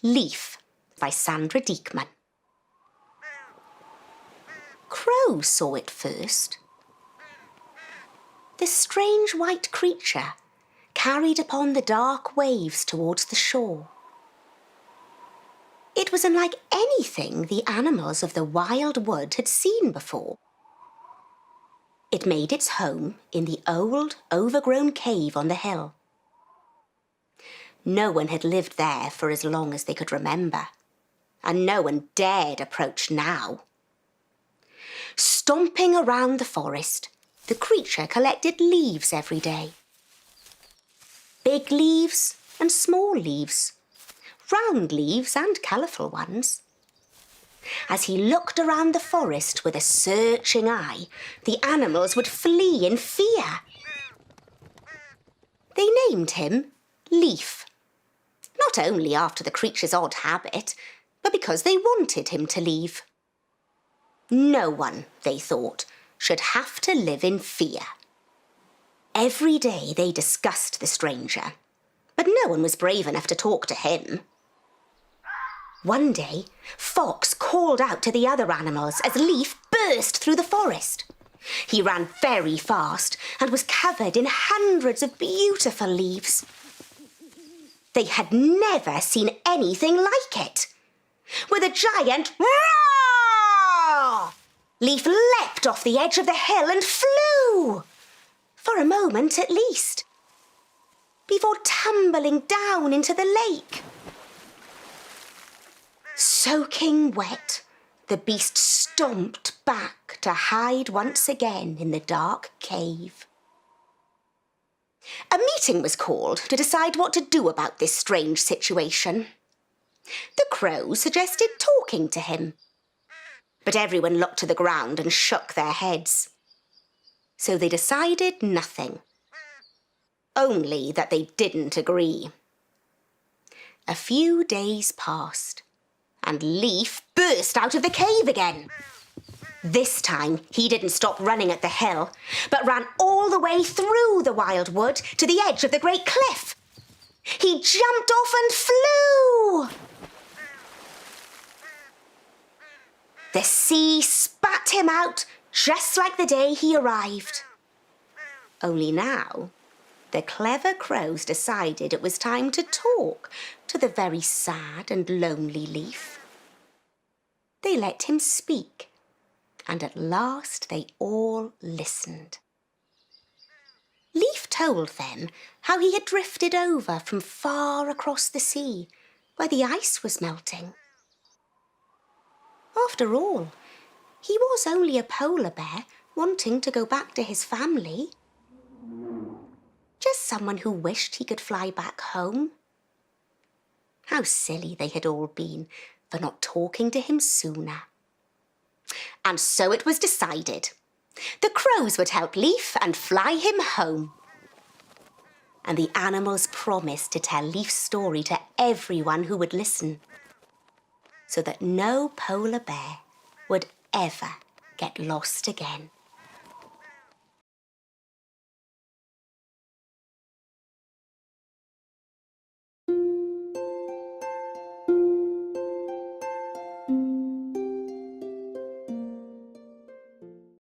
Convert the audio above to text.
Leaf by Sandra Diekman. Crow saw it first. The strange white creature carried upon the dark waves towards the shore. It was unlike anything the animals of the wild wood had seen before. It made its home in the old, overgrown cave on the hill. No one had lived there for as long as they could remember, and no one dared approach now. Stomping around the forest, the creature collected leaves every day. Big leaves and small leaves, round leaves and colourful ones. As he looked around the forest with a searching eye, the animals would flee in fear. They named him Leaf, not only after the creature's odd habit, but because they wanted him to leave. No one, they thought, should have to live in fear. Every day they discussed the stranger, but no one was brave enough to talk to him. One day, Fox called out to the other animals as Leaf burst through the forest. He ran very fast and was covered in hundreds of beautiful leaves. They had never seen anything like it. With a giant roar, Leaf leapt off the edge of the hill and flew, for a moment at least, before tumbling down into the lake. Soaking wet, the beast stomped back to hide once again in the dark cave. A meeting was called to decide what to do about this strange situation. The crows suggested talking to him, but everyone looked to the ground and shook their heads. So they decided nothing, only that they didn't agree. A few days passed, and Leaf burst out of the cave again. This time, he didn't stop running at the hill, but ran all the way through the wild wood to the edge of the great cliff. He jumped off and flew. The sea spat him out just like the day he arrived. Only now, the clever crows decided it was time to talk to the very sad and lonely Leaf. They let him speak, and at last they all listened. Leaf told them how he had drifted over from far across the sea, where the ice was melting. After all, he was only a polar bear wanting to go back to his family. Just someone who wished he could fly back home. How silly they had all been for not talking to him sooner. And so it was decided. The crows would help Leaf and fly him home. And the animals promised to tell Leaf's story to everyone who would listen, so that no polar bear would ever get lost again.